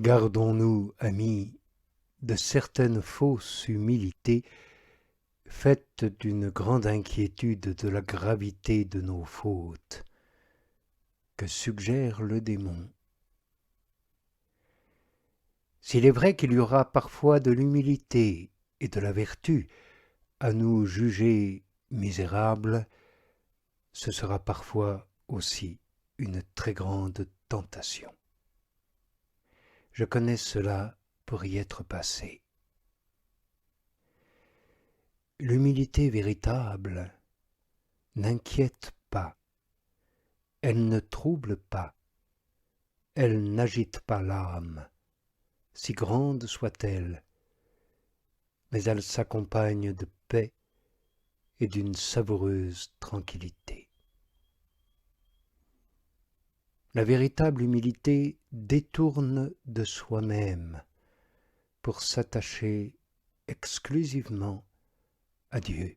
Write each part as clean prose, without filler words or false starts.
Gardons-nous, amis, de certaines fausses humilités, faites d'une grande inquiétude de la gravité de nos fautes, que suggère le démon. S'il est vrai qu'il y aura parfois de l'humilité et de la vertu à nous juger misérables, ce sera parfois aussi une très grande tentation. Je connais cela pour y être passé. L'humilité véritable n'inquiète pas, elle ne trouble pas, elle n'agite pas l'âme, si grande soit-elle, mais elle s'accompagne de paix et d'une savoureuse tranquillité. La véritable humilité détourne de soi-même pour s'attacher exclusivement à Dieu,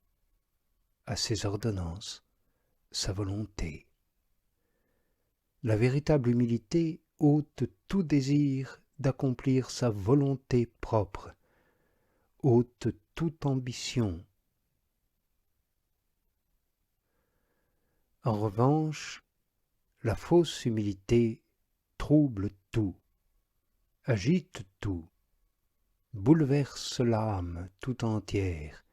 à ses ordonnances, sa volonté. La véritable humilité ôte tout désir d'accomplir sa volonté propre, ôte toute ambition. En revanche, la fausse humilité trouble tout, agite tout, bouleverse l'âme tout entière.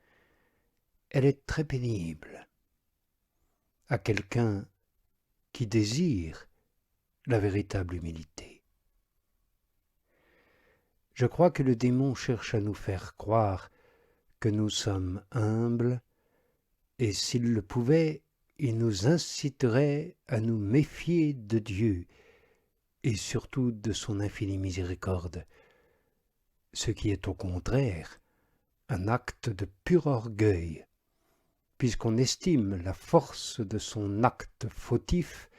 Elle est très pénible à quelqu'un qui désire la véritable humilité. Je crois que le démon cherche à nous faire croire que nous sommes humbles, et s'il le pouvait, il nous inciterait à nous méfier de Dieu et surtout de son infinie miséricorde, ce qui est au contraire un acte de pur orgueil, puisqu'on estime la force de son acte fautif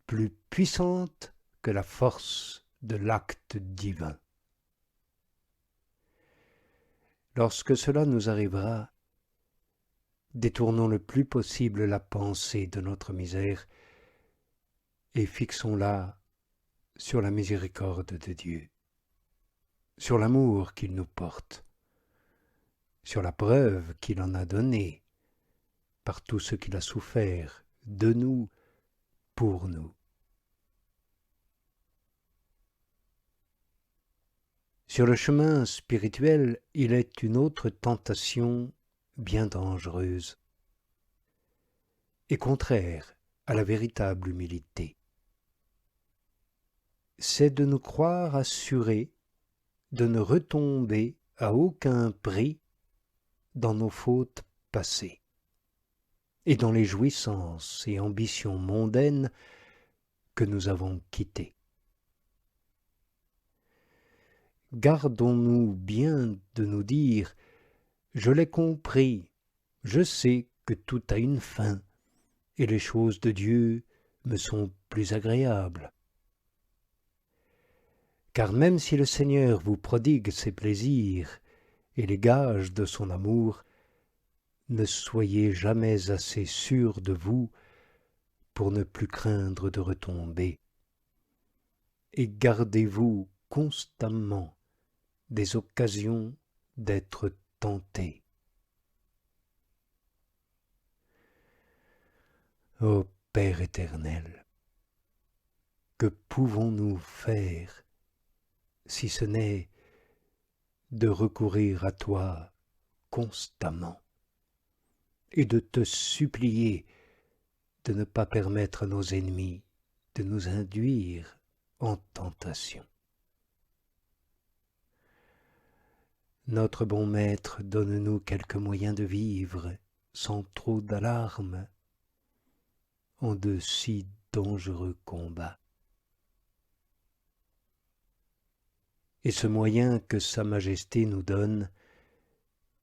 plus puissante que la force de l'acte divin. Lorsque cela nous arrivera, détournons le plus possible la pensée de notre misère et fixons-la sur la miséricorde de Dieu, sur l'amour qu'il nous porte, sur la preuve qu'il en a donnée par tout ce qu'il a souffert de nous, pour nous. Sur le chemin spirituel, il est une autre tentation bien dangereuse et contraire à la véritable humilité. C'est de nous croire assurés de ne retomber à aucun prix dans nos fautes passées et dans les jouissances et ambitions mondaines que nous avons quittées. Gardons-nous bien de nous dire « Je l'ai compris, je sais que tout a une fin, et les choses de Dieu me sont plus agréables. » Car même si le Seigneur vous prodigue ses plaisirs et les gages de son amour, ne soyez jamais assez sûr de vous pour ne plus craindre de retomber, et gardez-vous constamment des occasions d'être tenté. Ô Père éternel, que pouvons-nous faire si ce n'est de recourir à toi constamment et de te supplier de ne pas permettre à nos ennemis de nous induire en tentation. Notre bon Maître, donne-nous quelques moyens de vivre sans trop d'alarme en de si dangereux combats. Et ce moyen que Sa Majesté nous donne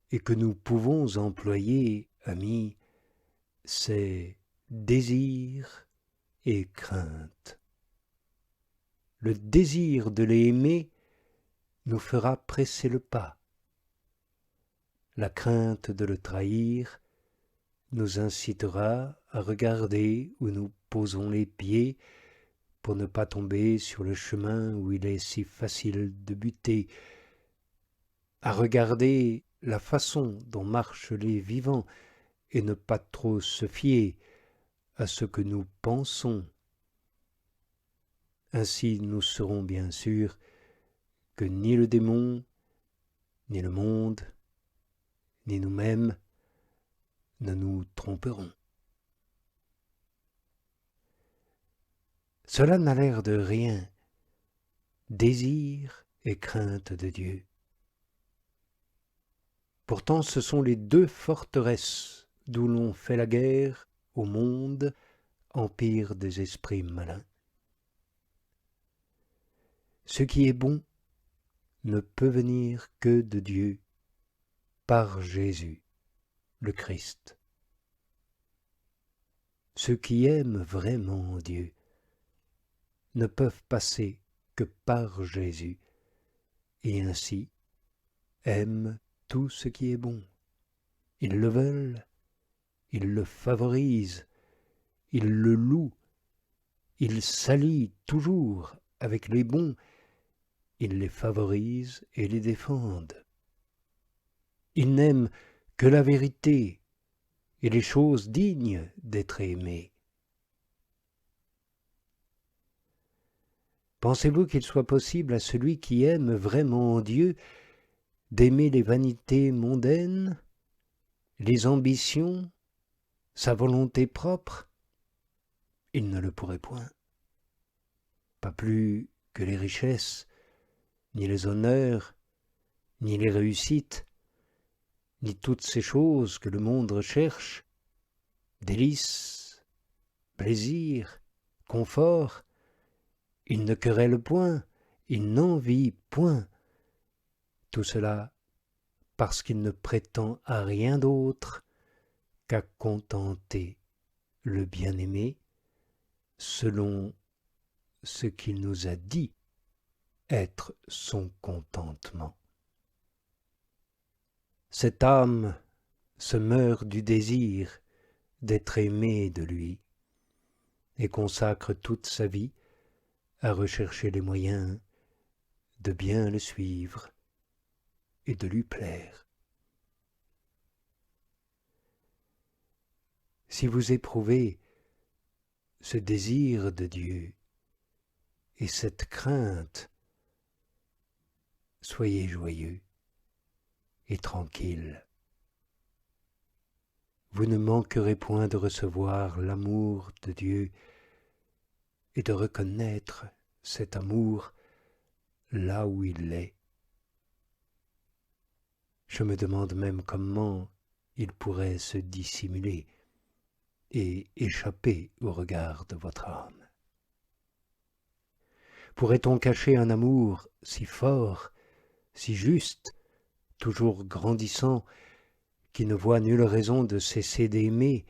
et que nous pouvons employer, amis, c'est désir et crainte. Le désir de l'aimer nous fera presser le pas. La crainte de le trahir nous incitera à regarder où nous posons les pieds pour ne pas tomber sur le chemin où il est si facile de buter, à regarder la façon dont marchent les vivants et ne pas trop se fier à ce que nous pensons. Ainsi nous serons bien sûrs que ni le démon, ni le monde, ni nous-mêmes ne nous tromperons. Cela n'a l'air de rien, désir et crainte de Dieu. Pourtant ce sont les deux forteresses d'où l'on fait la guerre au monde, empire des esprits malins. Ce qui est bon ne peut venir que de Dieu, par Jésus, le Christ. Ceux qui aiment vraiment Dieu ne peuvent passer que par Jésus, et ainsi aiment tout ce qui est bon. Ils le veulent, ils le favorisent, ils le louent, ils s'allient toujours avec les bons, ils les favorisent et les défendent. Ils n'aiment que la vérité et les choses dignes d'être aimées. Pensez-vous qu'il soit possible à celui qui aime vraiment Dieu d'aimer les vanités mondaines, les ambitions, sa volonté propre? Il ne le pourrait point. Pas plus que les richesses, ni les honneurs, ni les réussites, ni toutes ces choses que le monde recherche, délices, plaisir, confort. Il ne querelle point, il n'envie point. Tout cela parce qu'il ne prétend à rien d'autre qu'à contenter le bien-aimé selon ce qu'il nous a dit être son contentement. Cette âme se meurt du désir d'être aimée de lui et consacre toute sa vie à rechercher les moyens de bien le suivre et de lui plaire. Si vous éprouvez ce désir de Dieu et cette crainte, soyez joyeux et tranquille. Vous ne manquerez point de recevoir l'amour de Dieu et de reconnaître cet amour là où il est. Je me demande même comment il pourrait se dissimuler et échapper au regard de votre âme. Pourrait-on cacher un amour si fort, si juste, toujours grandissant, qui ne voit nulle raison de cesser d'aimer,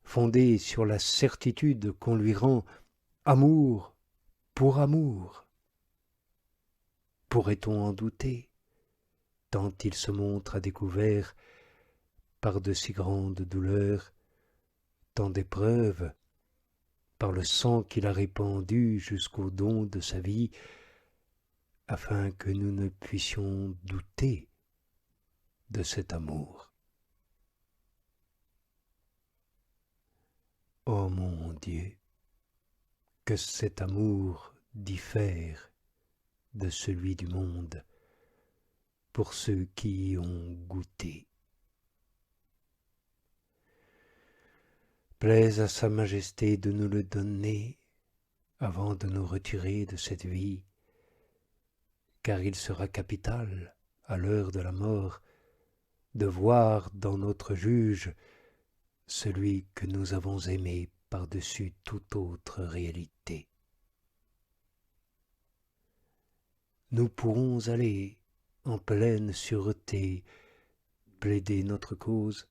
fondé sur la certitude qu'on lui rend amour pour amour? Pourrait-on en douter, tant il se montre à découvert par de si grandes douleurs, tant d'épreuves, par le sang qu'il a répandu jusqu'au don de sa vie, afin que nous ne puissions douter de cet amour. Ô mon Dieu, que cet amour diffère de celui du monde pour ceux qui y ont goûté. Plaise à sa majesté de nous le donner avant de nous retirer de cette vie, car il sera capital, à l'heure de la mort, de voir dans notre juge celui que nous avons aimé par-dessus toute autre réalité. Nous pourrons aller en pleine sûreté plaider notre cause.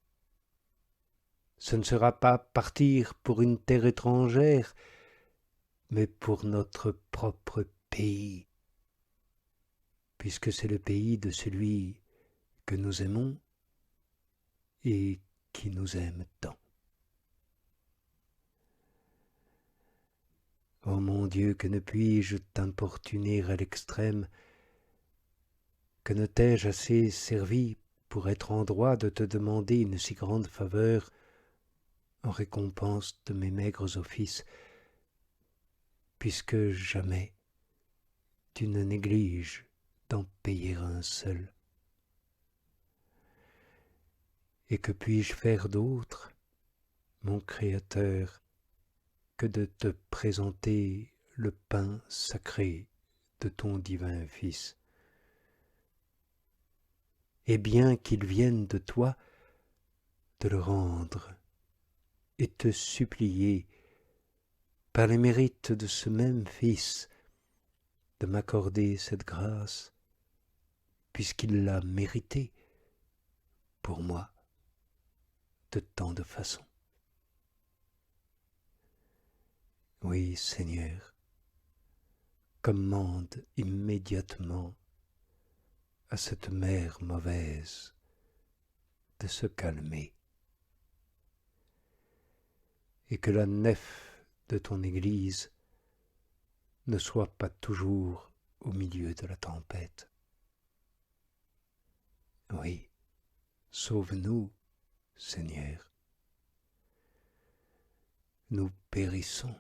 Ce ne sera pas partir pour une terre étrangère, mais pour notre propre pays, puisque c'est le pays de celui que nous aimons et qui nous aime tant. Ô mon Dieu, que ne puis-je t'importuner à l'extrême, que ne t'ai-je assez servi pour être en droit de te demander une si grande faveur en récompense de mes maigres offices, puisque jamais tu ne négliges d'en payer un seul. Et que puis-je faire d'autre, mon Créateur, que de te présenter le pain sacré de ton divin Fils? Et bien qu'il vienne de toi, de le rendre et te supplier, par les mérites de ce même Fils, de m'accorder cette grâce, puisqu'il l'a méritée pour moi de tant de façons. Oui, Seigneur, commande immédiatement à cette mère mauvaise de se calmer, et que la nef de ton Église ne soit pas toujours au milieu de la tempête. Oui, sauve-nous, Seigneur. Nous périssons.